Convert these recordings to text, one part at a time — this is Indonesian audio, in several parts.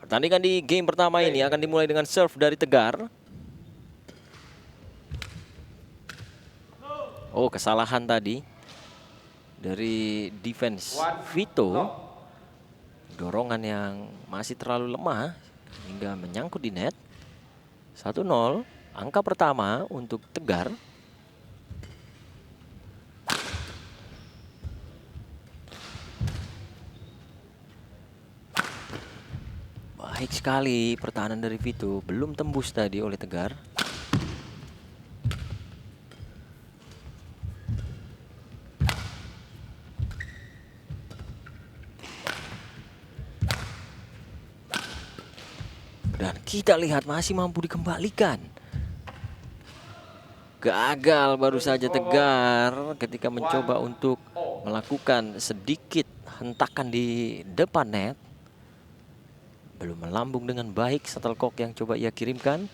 Pertandingan di game pertama ini akan dimulai dengan serve dari Tegar. Oh, kesalahan tadi dari defense Vito. Dorongan yang masih terlalu lemah hingga menyangkut di net. 1-0, angka pertama untuk Tegar. Baik sekali pertahanan dari Vito, belum tembus tadi oleh Tegar. Dan kita lihat masih mampu dikembalikan. Gagal baru saja Tegar ketika mencoba untuk melakukan sedikit hentakan di depan net. Belum melambung dengan baik shuttlecock yang coba ia kirimkan.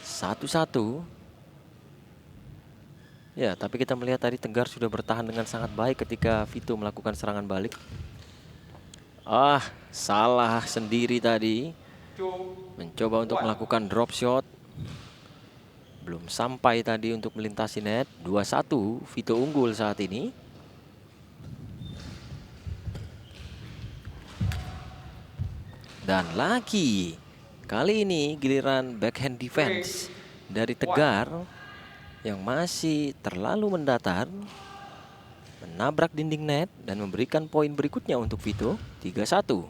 1-1. Ya, tapi kita melihat tadi Tegar sudah bertahan dengan sangat baik ketika Vito melakukan serangan balik. Salah sendiri tadi. Mencoba untuk melakukan drop shot. Belum sampai tadi untuk melintasi net. 2-1, Vito unggul saat ini. Dan lagi, kali ini giliran backhand defense dari Tegar yang masih terlalu mendatar, menabrak dinding net dan memberikan poin berikutnya untuk Vito. 3-1.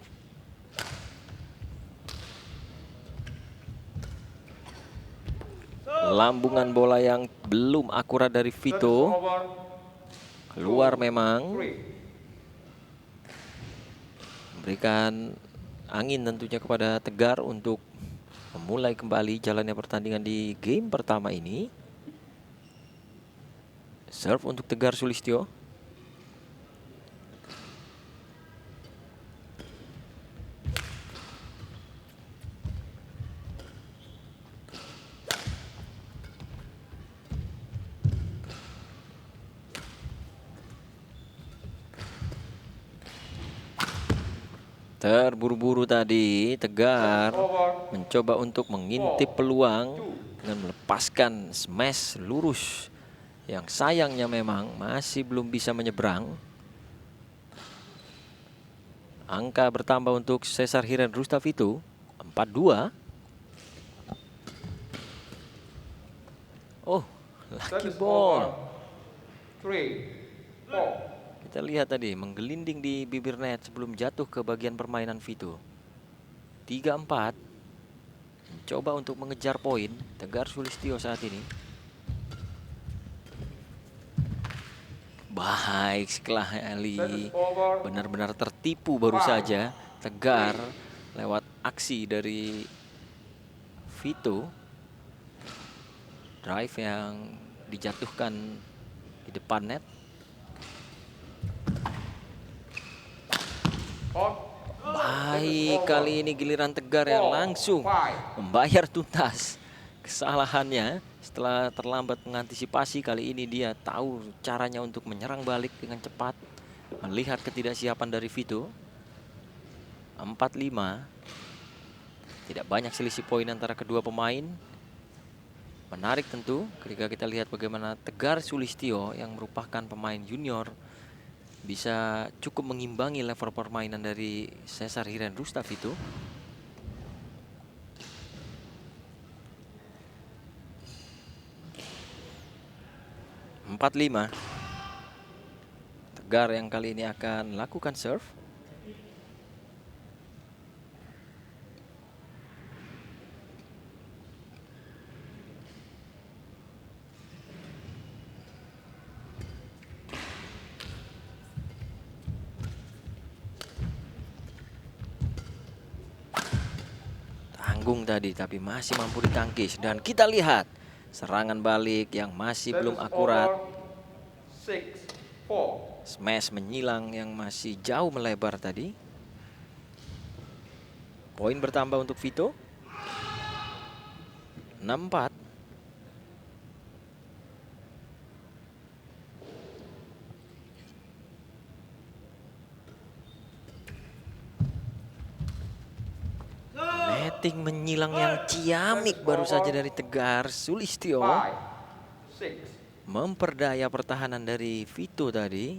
Lambungan bola yang belum akurat dari Vito. Keluar memang. Memberikan angin tentunya kepada Tegar untuk memulai kembali jalannya pertandingan di game pertama ini. Serve untuk Tegar Sulistyo. Terburu-buru tadi Tegar mencoba untuk mengintip peluang dengan melepaskan smash lurus yang sayangnya memang masih belum bisa menyeberang. Angka bertambah untuk Cesar Hiren Rustavito. 4-2. Oh, lucky ball. Kita lihat tadi menggelinding di bibir net sebelum jatuh ke bagian permainan Vito. 3-4. Mencoba untuk mengejar poin Tegar Sulistyo saat ini. Baik sekali. Benar-benar tertipu baru saja Tegar lewat aksi dari Vito. Drive yang dijatuhkan di depan net. Baik, kali ini giliran Tegar yang langsung membayar tuntas kesalahannya. Setelah terlambat mengantisipasi, kali ini dia tahu caranya untuk menyerang balik dengan cepat. Melihat ketidaksiapan dari Vito. 4-5. Tidak banyak selisih poin antara kedua pemain. Menarik tentu ketika kita lihat bagaimana Tegar Sulistyo yang merupakan pemain junior bisa cukup mengimbangi level permainan dari Cesar Hiren Rustavito. Empat 5. Tegar yang kali ini akan lakukan serve. Tanggung tadi tapi masih mampu ditangkis. Dan kita lihat serangan balik yang masih belum akurat. Smash menyilang yang masih jauh melebar tadi. Poin bertambah untuk Vito. 6-4. netting menyilang yang ciamik baru saja dari Tegar Sulistyo. Memperdaya pertahanan dari Vito tadi.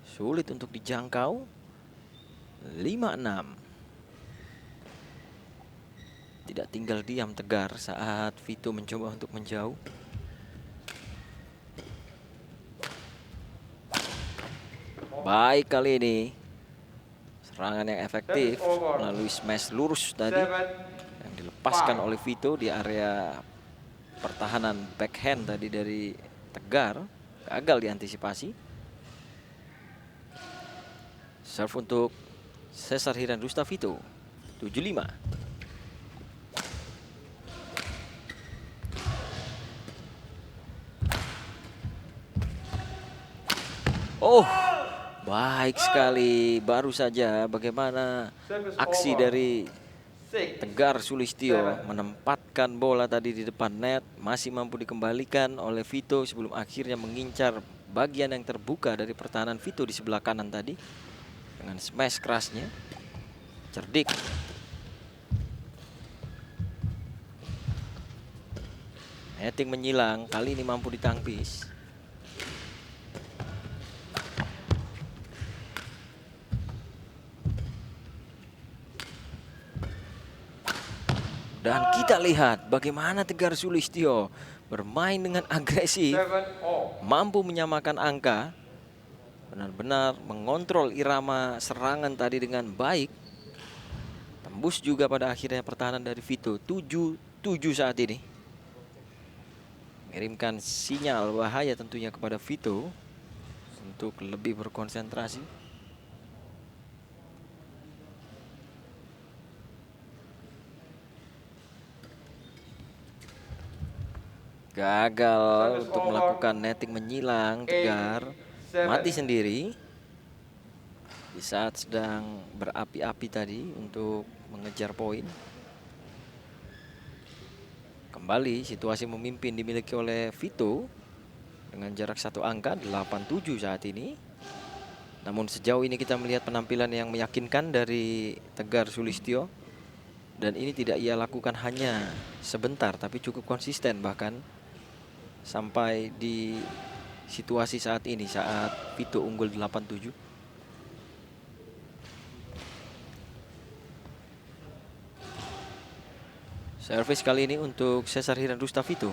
Sulit untuk dijangkau. 5-6. Tidak tinggal diam Tegar saat Vito mencoba untuk menjauh. Baik kali ini. Serangan yang efektif melalui smash lurus tadi yang dilepaskan oleh Vito di area pertahanan backhand tadi dari Tegar. Gagal diantisipasi. Serve untuk Cesar Hiren Rustavito. 7-5. Oh, baik sekali. Baru saja bagaimana aksi dari Tegar Sulistyo menempatkan bola tadi di depan net. Masih mampu dikembalikan oleh Vito sebelum akhirnya mengincar bagian yang terbuka dari pertahanan Vito di sebelah kanan tadi. Dengan smash kerasnya. Cerdik. Netting menyilang. Kali ini mampu ditangkis. Dan kita lihat bagaimana Tegar Sulistyo bermain dengan agresif, mampu menyamakan angka, benar-benar mengontrol irama serangan tadi dengan baik. Tembus juga pada akhirnya pertahanan dari Vito. 7-7 saat ini. Mengirimkan sinyal bahaya tentunya kepada Vito untuk lebih berkonsentrasi. Gagal untuk melakukan netting menyilang. Tegar mati sendiri di saat sedang berapi-api tadi untuk mengejar poin. Kembali situasi memimpin dimiliki oleh Vito dengan jarak 1 angka 8-7 saat ini. Namun sejauh ini kita melihat penampilan yang meyakinkan dari Tegar Sulistyo. Dan ini tidak ia lakukan hanya sebentar tapi cukup konsisten bahkan sampai di situasi saat ini saat Vito unggul 8-7. Servis kali ini untuk Cesar Hiren Rustavito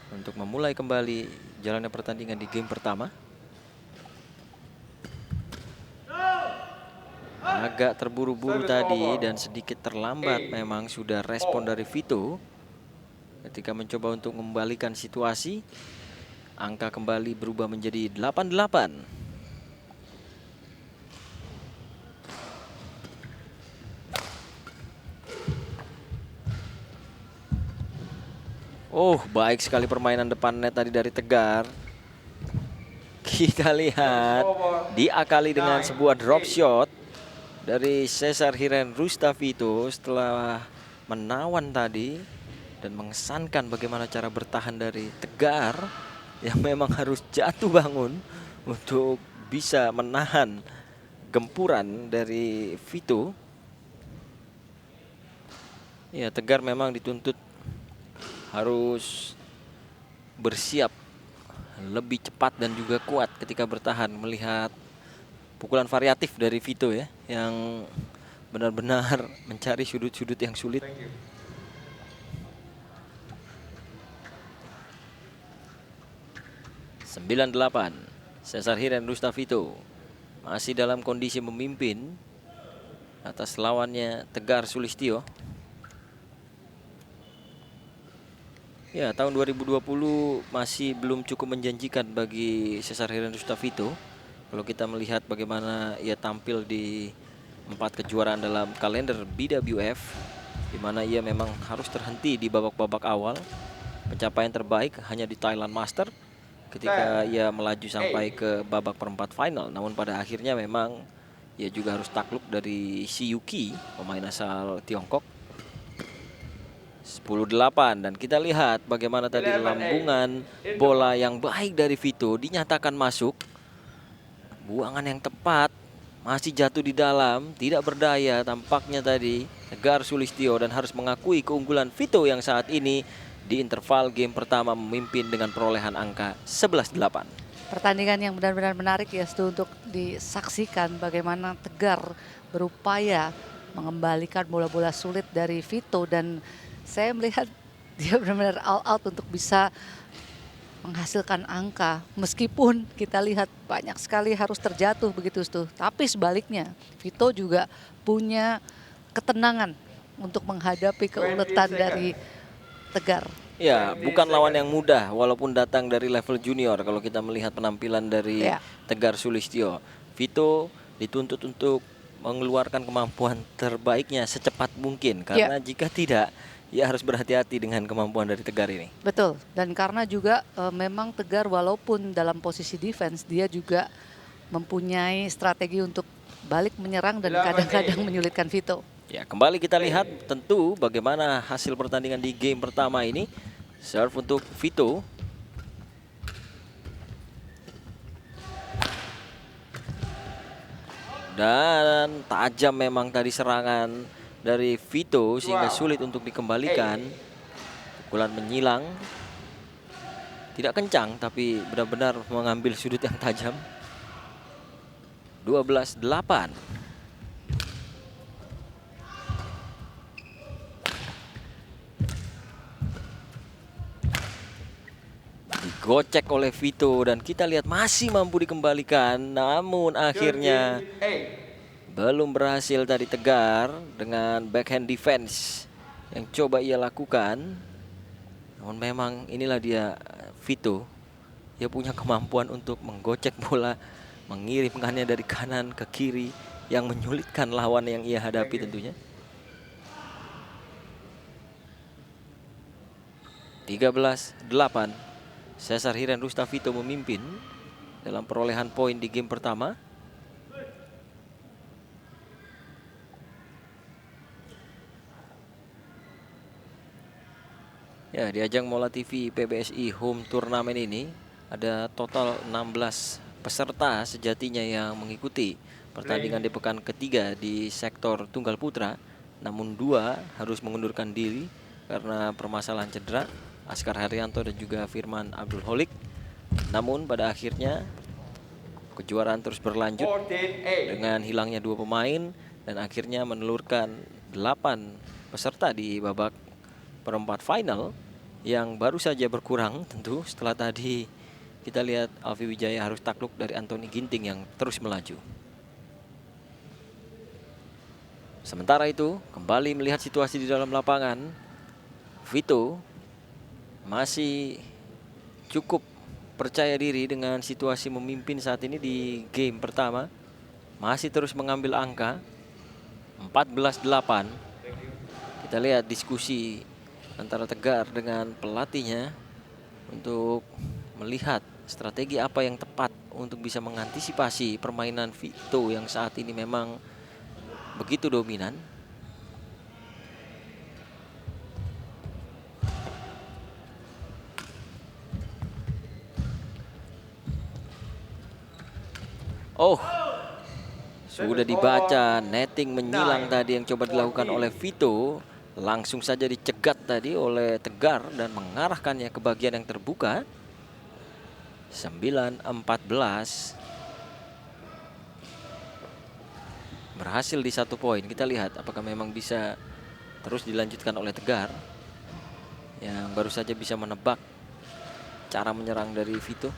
untuk memulai kembali jalannya pertandingan di game pertama. Agak terburu-buru tadi dan sedikit terlambat memang sudah respon dari Vito ketika mencoba untuk membalikan situasi. Angka kembali berubah menjadi 8-8. Oh, baik sekali permainan depan net tadi dari Tegar. Kita lihat diakali dengan sebuah drop shot dari Cesar Hiren Rustavito setelah menawan tadi dan mengesankan bagaimana cara bertahan dari Tegar yang memang harus jatuh bangun untuk bisa menahan gempuran dari Vito. Ya, Tegar memang dituntut harus bersiap lebih cepat dan juga kuat ketika bertahan melihat pukulan variatif dari Vito ya, yang benar-benar mencari sudut-sudut yang sulit. 9-8. Cesar Hiren Rustavito masih dalam kondisi memimpin atas lawannya Tegar Sulistyo. Ya, tahun 2020 masih belum cukup menjanjikan bagi Cesar Hiren Rustavito. Kalau kita melihat bagaimana ia tampil di 4 kejuaraan dalam kalender BWF, di mana ia memang harus terhenti di babak-babak awal. Pencapaian terbaik hanya di Thailand Master ketika ia melaju sampai ke babak perempat final. Namun pada akhirnya memang ia juga harus takluk dari Si Yuki, pemain asal Tiongkok. 10-8 dan kita lihat bagaimana tadi lambungan bola yang baik dari Vito dinyatakan masuk. Buangan yang tepat masih jatuh di dalam, tidak berdaya tampaknya tadi Tegar Sulistyo, dan harus mengakui keunggulan Vito yang saat ini di interval game pertama memimpin dengan perolehan angka 11-8. Pertandingan yang benar-benar menarik ya Stu, untuk disaksikan bagaimana Tegar berupaya mengembalikan bola-bola sulit dari Vito, dan saya melihat dia benar-benar all out untuk bisa menghasilkan angka, meskipun kita lihat banyak sekali harus terjatuh begitu Stu. Tapi sebaliknya Vito juga punya ketenangan untuk menghadapi keuletan dari Tegar. Ya, bukan lawan yang mudah walaupun datang dari level junior. Kalau kita melihat penampilan dari Tegar Sulistyo, Vito dituntut untuk mengeluarkan kemampuan terbaiknya secepat mungkin, karena jika tidak, ia harus berhati-hati dengan kemampuan dari Tegar ini. Betul, dan karena juga memang Tegar walaupun dalam posisi defense, dia juga mempunyai strategi untuk balik menyerang dan kadang-kadang menyulitkan Vito. Ya, kembali kita lihat tentu bagaimana hasil pertandingan di game pertama ini. Serve untuk Vito. Dan tajam memang tadi serangan dari Vito sehingga sulit untuk dikembalikan. Pukulan menyilang. Tidak kencang tapi benar-benar mengambil sudut yang tajam. 12-8. Digocek oleh Vito dan kita lihat masih mampu dikembalikan, namun akhirnya belum berhasil tadi Tegar dengan backhand defense yang coba ia lakukan. Namun memang inilah dia Vito, dia punya kemampuan untuk menggocek bola, mengirimkannya dari kanan ke kiri yang menyulitkan lawan yang ia hadapi tentunya. 13-8. Cesar Hiren Rusta Vito memimpin dalam perolehan poin di game pertama. Ya, di ajang Mola TV PBSI Home Turnamen ini ada total 16 peserta sejatinya yang mengikuti pertandingan di pekan ketiga di sektor tunggal putra. Namun 2 harus mengundurkan diri karena permasalahan cedera, Askar Haryanto dan juga Firman Abdul Holik. Namun pada akhirnya kejuaraan terus berlanjut dengan hilangnya 2 pemain dan akhirnya menelurkan 8 peserta di babak perempat final yang baru saja berkurang tentu setelah tadi kita lihat Alfi Wijaya harus takluk dari Anthony Ginting yang terus melaju. Sementara itu kembali melihat situasi di dalam lapangan, Vito masih cukup percaya diri dengan situasi memimpin saat ini di game pertama. Masih terus mengambil angka 14-8. Kita lihat diskusi antara Tegar dengan pelatihnya untuk melihat strategi apa yang tepat untuk bisa mengantisipasi permainan Vito yang saat ini memang begitu dominan. Oh, sudah dibaca, netting menyilang tadi yang coba dilakukan oleh Vito. Langsung saja dicegat tadi oleh Tegar dan mengarahkannya ke bagian yang terbuka. 9-14. Berhasil di 1 poin. Kita lihat apakah memang bisa terus dilanjutkan oleh Tegar yang baru saja bisa menebak cara menyerang dari Vito.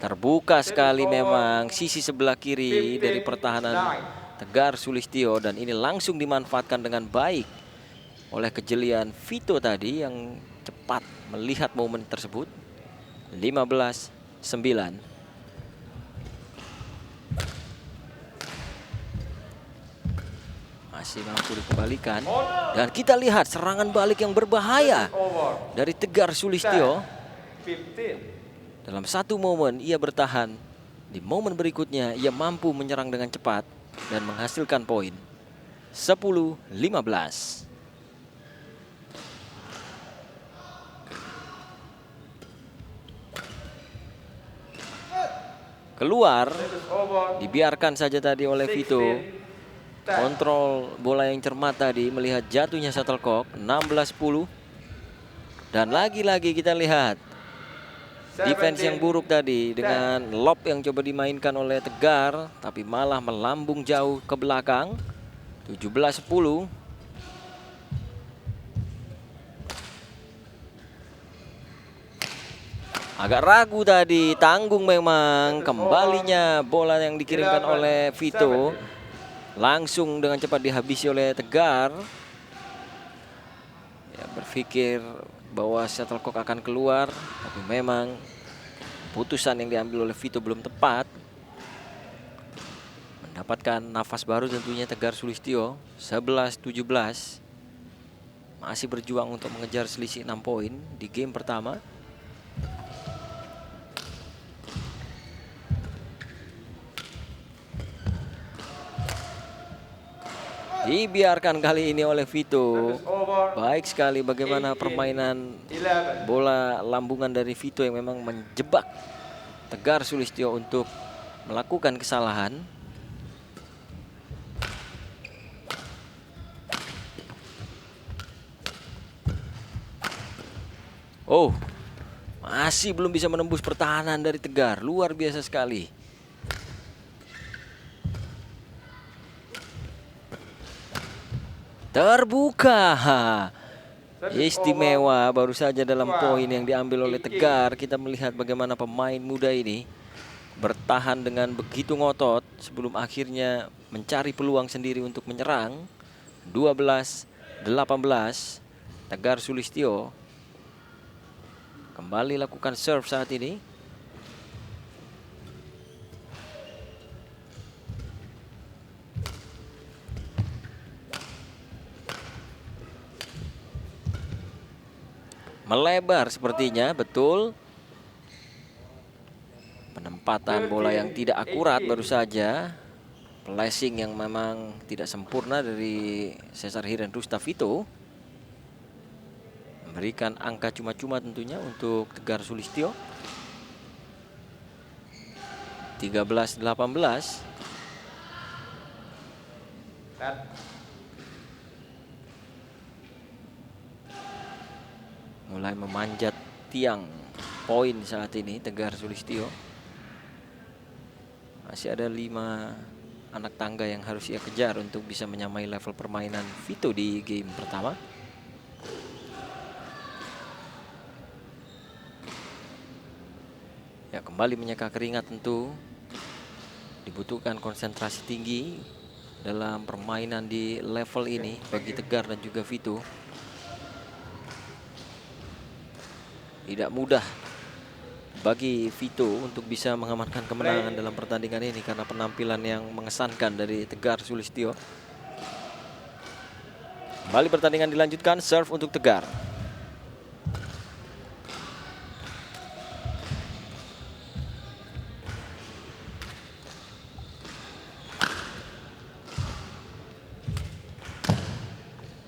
Terbuka sekali memang sisi sebelah kiri dari pertahanan Tegar Sulistyo, dan ini langsung dimanfaatkan dengan baik oleh kejelian Vito tadi yang cepat melihat momen tersebut. 15-9. Masih mampu dikembalikan dan kita lihat serangan balik yang berbahaya dari Tegar Sulistyo. Dalam 1 momen ia bertahan, di momen berikutnya ia mampu menyerang dengan cepat dan menghasilkan poin. 10-15. keluar. Dibiarkan saja tadi oleh Vito. Kontrol bola yang cermat tadi melihat jatuhnya shuttlecock. 16-10. Dan lagi-lagi kita lihat defense yang buruk tadi dengan lob yang coba dimainkan oleh Tegar, tapi malah melambung jauh ke belakang. 17-10. Agak ragu tadi, tanggung memang. Kembalinya bola yang dikirimkan oleh Vito langsung dengan cepat dihabisi oleh Tegar. Ya, berpikir bahwa shuttlecock akan keluar, tapi memang putusan yang diambil oleh Vito belum tepat. Mendapatkan nafas baru tentunya Tegar Sulistyo. 11-17. Masih berjuang untuk mengejar selisih 6 poin di game pertama. Dibiarkan kali ini oleh Vito. Baik sekali bagaimana permainan bola lambungan dari Vito yang memang menjebak Tegar Sulistyo untuk melakukan kesalahan. Oh, masih belum bisa menembus pertahanan dari Tegar. Luar biasa sekali. Terbuka. Istimewa baru saja dalam poin yang diambil oleh Tegar. Kita melihat bagaimana pemain muda ini bertahan dengan begitu ngotot sebelum akhirnya mencari peluang sendiri untuk menyerang. 12-18. Tegar Sulistyo kembali lakukan serve saat ini. Melebar sepertinya, betul. Penempatan bola yang tidak akurat baru saja. Placing yang memang tidak sempurna dari Cesar Hiren-Rusta Vito. Memberikan angka cuma-cuma tentunya untuk Tegar Sulistyo. 13-18. Mulai memanjat tiang poin saat ini Tegar Sulistyo. Masih ada 5 anak tangga yang harus ia kejar untuk bisa menyamai level permainan Vito di game pertama. Ya, kembali menyeka keringat tentu. Dibutuhkan konsentrasi tinggi dalam permainan di level ini bagi Tegar dan juga Vito. Tidak mudah bagi Vito untuk bisa mengamankan kemenangan dalam pertandingan ini karena penampilan yang mengesankan dari Tegar Sulistyo. Kembali pertandingan dilanjutkan, serve untuk Tegar.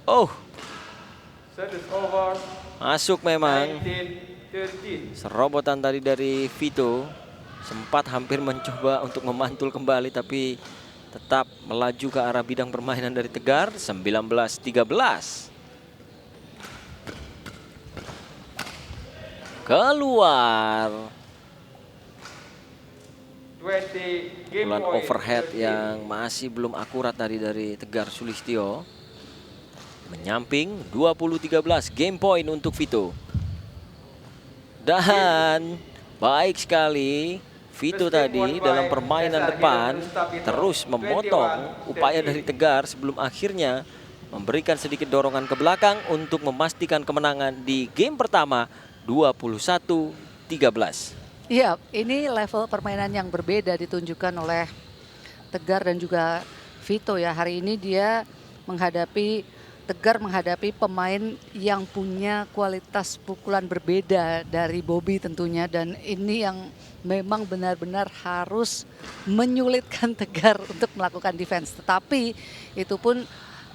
Oh, masuk memang. Serobotan tadi dari Vito. Sempat hampir mencoba untuk memantul kembali, tapi tetap melaju ke arah bidang permainan dari Tegar. 19-13. Keluar. Pukulan overhead yang masih belum akurat tadi dari Tegar Sulistyo. Menyamping. 20-13. Game point untuk Vito. Dan baik sekali Vito tadi dalam permainan depan terus memotong upaya dari Tegar sebelum akhirnya memberikan sedikit dorongan ke belakang untuk memastikan kemenangan di game pertama 21-13. Iya, ini level permainan yang berbeda ditunjukkan oleh Tegar dan juga Vito ya. Hari ini Tegar menghadapi pemain yang punya kualitas pukulan berbeda dari Bobby tentunya, dan ini yang memang benar-benar harus menyulitkan Tegar untuk melakukan defense. Tetapi itu pun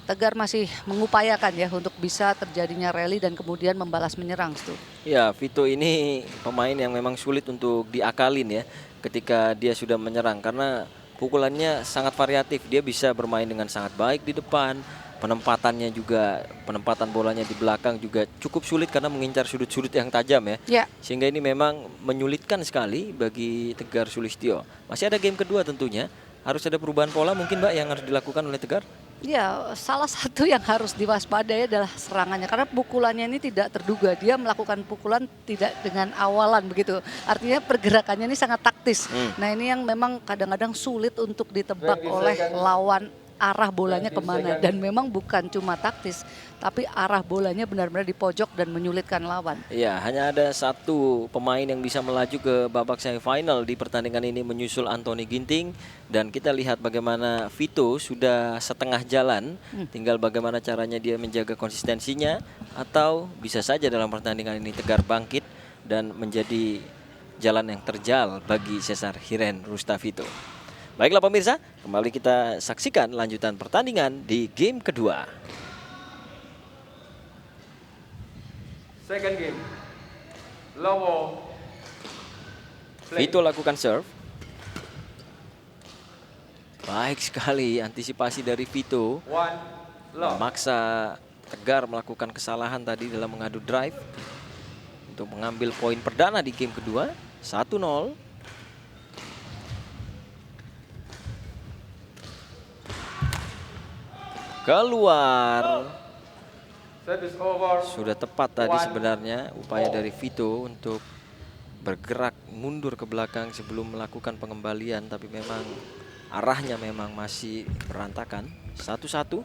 Tegar masih mengupayakan ya untuk bisa terjadinya rally dan kemudian membalas menyerang. Ya, Vito ini pemain yang memang sulit untuk diakalin ya. ketika dia sudah menyerang karena pukulannya sangat variatif. Dia bisa bermain dengan sangat baik di depan. Penempatannya juga, penempatan bolanya di belakang juga cukup sulit karena mengincar sudut-sudut yang tajam ya. Ya, Sehingga ini memang menyulitkan sekali bagi Tegar Sulistyo. Masih ada game kedua tentunya. Harus ada perubahan pola mungkin Mbak yang harus dilakukan oleh Tegar. ya, salah satu yang harus diwaspadai adalah serangannya karena pukulannya ini tidak terduga. Dia melakukan pukulan tidak dengan awalan begitu. Artinya pergerakannya ini sangat taktis. Nah, ini yang memang kadang-kadang sulit untuk ditebak oleh lawan arah bolanya kemana. Dan memang bukan cuma taktis, tapi arah bolanya benar-benar di pojok dan menyulitkan lawan. Iya, hanya ada satu pemain yang bisa melaju ke babak semifinal di pertandingan ini menyusul Anthony Ginting. Dan kita lihat bagaimana Vito sudah setengah jalan. Tinggal bagaimana caranya dia menjaga konsistensinya. Atau bisa saja dalam pertandingan ini Tegar bangkit dan menjadi jalan yang terjal bagi Cesar Hiren Rustavito. Baiklah pemirsa, kembali kita saksikan lanjutan pertandingan di game kedua. Second game. Lower. Vito lakukan serve. Baik sekali antisipasi dari Vito. One. Love. Memaksa Tegar melakukan kesalahan tadi dalam mengadu drive untuk mengambil poin perdana di game kedua. 1-0. Keluar. Service over. Sudah tepat tadi sebenarnya upaya dari Vito untuk bergerak mundur ke belakang sebelum melakukan pengembalian, tapi memang arahnya memang masih berantakan. 1-1.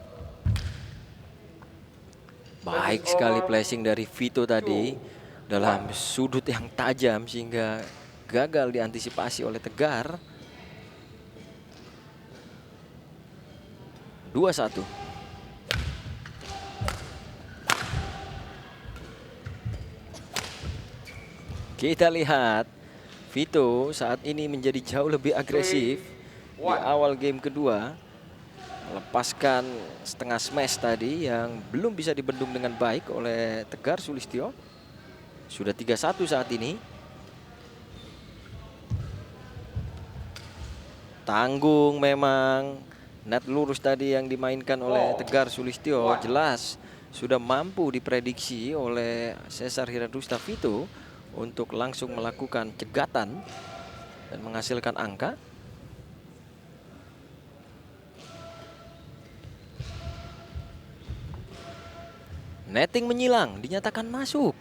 Baik sekali placing dari Vito tadi dalam sudut yang tajam sehingga gagal diantisipasi oleh Tegar. 2-1. Kita lihat Vito saat ini menjadi jauh lebih agresif di awal game kedua. Melepaskan setengah smash tadi yang belum bisa dibendung dengan baik oleh Tegar Sulistyo. Sudah 3-1 saat ini. Tanggung memang. Net lurus tadi yang dimainkan oleh Tegar Sulistyo jelas sudah mampu diprediksi oleh Cesar Hiren Rustavito untuk langsung melakukan cegatan dan menghasilkan angka. Netting menyilang, dinyatakan masuk.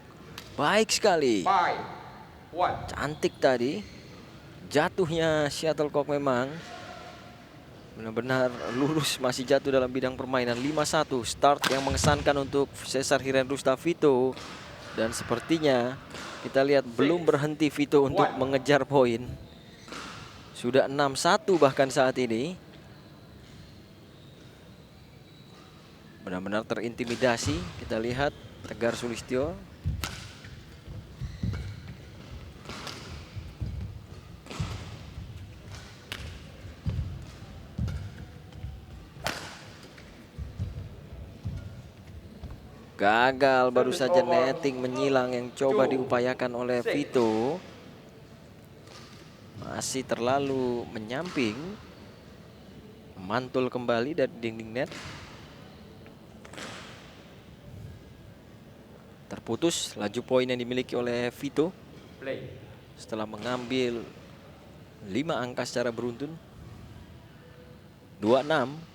Baik sekali. 5-1. Cantik tadi. Jatuhnya Shuttlecock memang benar-benar lurus, masih jatuh dalam bidang permainan. 5-1, start yang mengesankan untuk Cesar Hiren Rustavito. Dan sepertinya kita lihat belum berhenti Vito untuk mengejar poin. Sudah 6-1 bahkan saat ini. Benar-benar terintimidasi. Kita lihat Tegar Sulistyo. Gagal baru saja netting menyilang yang coba diupayakan oleh Vito. Masih terlalu menyamping. Mantul kembali dari dinding net. Terputus laju poin yang dimiliki oleh Vito Play. setelah mengambil 5 angka secara beruntun. 2-6.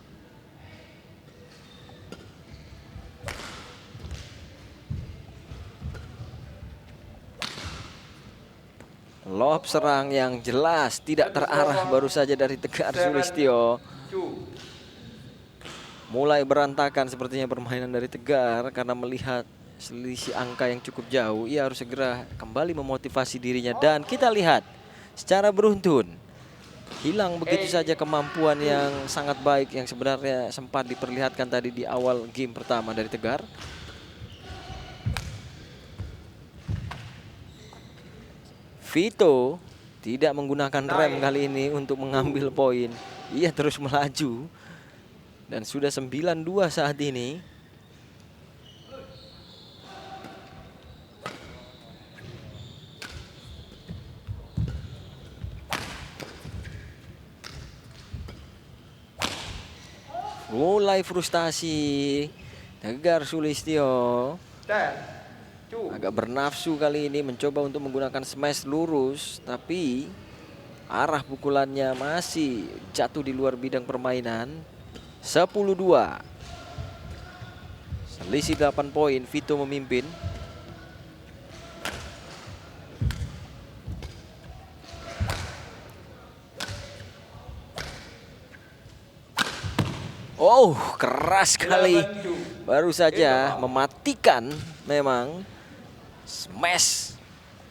Lob serang yang jelas tidak terarah baru saja dari Tegar Sulistyo. 2. Mulai berantakan sepertinya permainan dari Tegar karena melihat selisih angka yang cukup jauh. Ia harus segera kembali memotivasi dirinya. Dan kita lihat secara beruntun hilang begitu saja kemampuan yang sangat baik yang sebenarnya sempat diperlihatkan tadi di awal game pertama dari Tegar. Vito tidak menggunakan rem kali ini untuk mengambil poin. Ia terus melaju. Dan sudah 9-2 saat ini. mulai frustasi. Tegar Sulistyo 10, 2. agak bernafsu kali ini mencoba untuk menggunakan smash lurus, tapi arah pukulannya masih jatuh di luar bidang permainan. 10-2. Selisih 8 poin, Vito memimpin. Oh, keras sekali. 11-2. Baru saja mematikan memang smash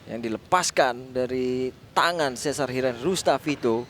yang dilepaskan dari tangan Cesar Hiren Rustavito.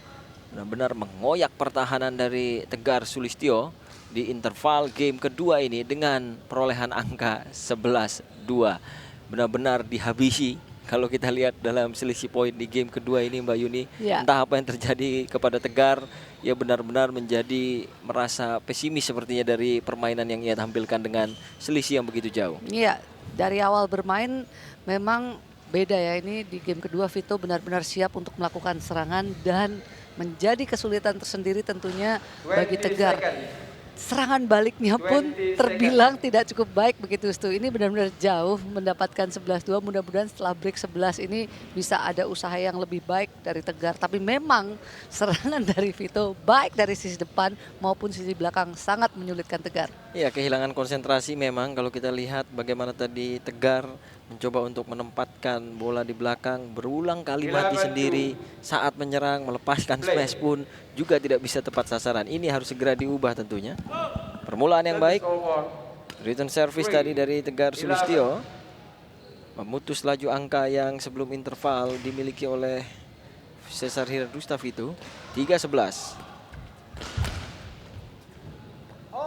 Benar-benar mengoyak pertahanan dari Tegar Sulistyo di interval game kedua ini dengan perolehan angka 11-2. Benar-benar dihabisi kalau kita lihat dalam selisih poin di game kedua ini, Mbak Yuni. Ya. Entah apa yang terjadi kepada Tegar, ia benar-benar menjadi merasa pesimis sepertinya dari permainan yang ia tampilkan dengan selisih yang begitu jauh. Iya, dari awal bermain memang beda ya. Ini di game kedua Vito benar-benar siap untuk melakukan serangan dan menjadi kesulitan tersendiri tentunya bagi 20 Tegar. seconds. Serangan baliknya pun 20 terbilang tidak cukup baik begitu Stu. Ini benar-benar jauh mendapatkan 11-2. Mudah-mudahan setelah break 11 ini bisa ada usaha yang lebih baik dari Tegar. Tapi memang serangan dari Vito baik dari sisi depan maupun sisi belakang sangat menyulitkan Tegar. Iya, kehilangan konsentrasi memang kalau kita lihat bagaimana tadi Tegar mencoba untuk menempatkan bola di belakang, berulang kali mati sendiri saat menyerang, melepaskan smash pun juga tidak bisa tepat sasaran. Ini harus segera diubah tentunya. Permulaan yang baik, Over. return service tadi dari Tegar Sulistyo memutus laju angka yang sebelum interval dimiliki oleh Cesar Hiren Rustavito. 3-11.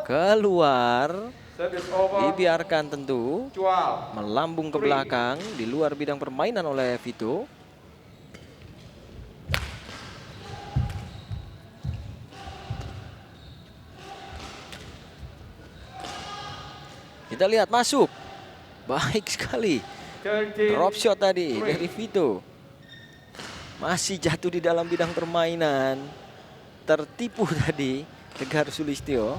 Keluar, Service over. dibiarkan tentu 12. melambung ke belakang di luar bidang permainan oleh Vito. Kita lihat masuk. Baik sekali. 13. Drop shot tadi dari Vito. Masih jatuh di dalam bidang permainan. Tertipu tadi Tegar Sulistyo.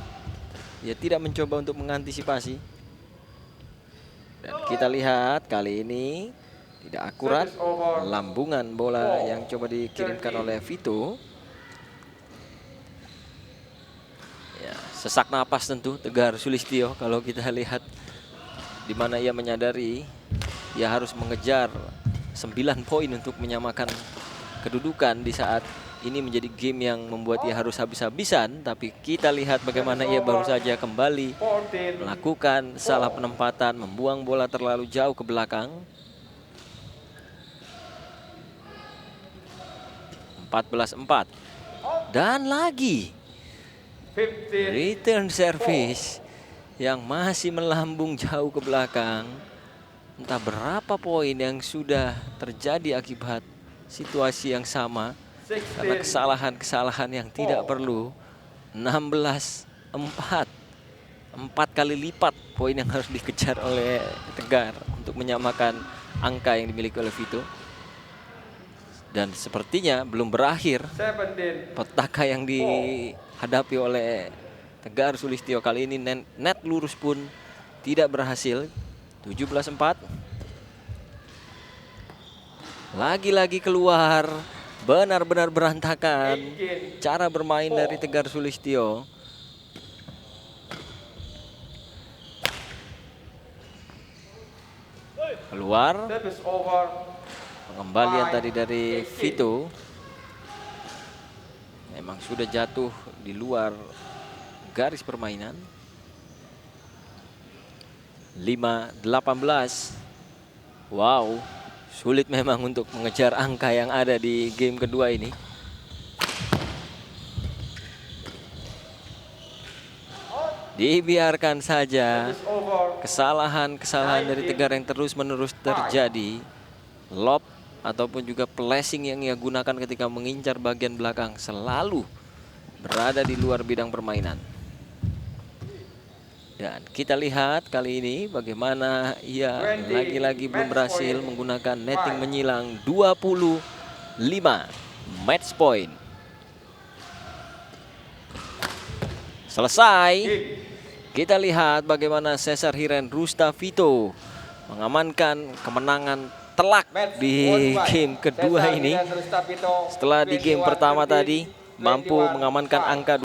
Dia tidak mencoba untuk mengantisipasi. Dan kita lihat kali ini tidak akurat lambungan bola yang coba dikirimkan oleh Vito. Ya, sesak napas tentu Tegar Sulistyo kalau kita lihat di mana ia menyadari ia harus mengejar 9 poin untuk menyamakan kedudukan di saat ini menjadi game yang membuat ia harus habis-habisan. Tapi kita lihat bagaimana ia baru saja kembali 14. melakukan salah penempatan, membuang bola terlalu jauh ke belakang. 14-4. Dan lagi 15. return service yang masih melambung jauh ke belakang. Entah berapa poin yang sudah terjadi akibat situasi yang sama. Karena 16. kesalahan-kesalahan yang tidak perlu. 16-4. 4 kali lipat poin yang harus dikejar oleh Tegar untuk menyamakan angka yang dimiliki oleh Vito. Dan sepertinya belum berakhir 17. petaka yang dihadapi oleh Tegar Sulistyo. Kali ini net lurus pun tidak berhasil. 17-4. Lagi-lagi keluar. Benar-benar berantakan 18. cara bermain dari Tegar Sulistyo. Keluar. Service over. Pengembalian tadi dari Vito. Memang sudah jatuh di luar garis permainan. 5-18. Wow, sulit memang untuk mengejar angka yang ada di game kedua ini. Dibiarkan saja Service over. kesalahan-kesalahan dari Tegar yang terus-menerus terjadi. Lob ataupun juga flashing yang ia gunakan ketika mengincar bagian belakang selalu berada di luar bidang permainan. Dan kita lihat kali ini bagaimana ia lagi-lagi belum berhasil menggunakan netting menyilang. 25 match point. Selesai. Game. Kita lihat bagaimana Cesar Hiren Rustavito mengamankan kemenangan telak Match di won by game kedua Cesar ini. Hiren Rustavito, Setelah di game 21, pertama 15, tadi mampu 21, mengamankan 5. angka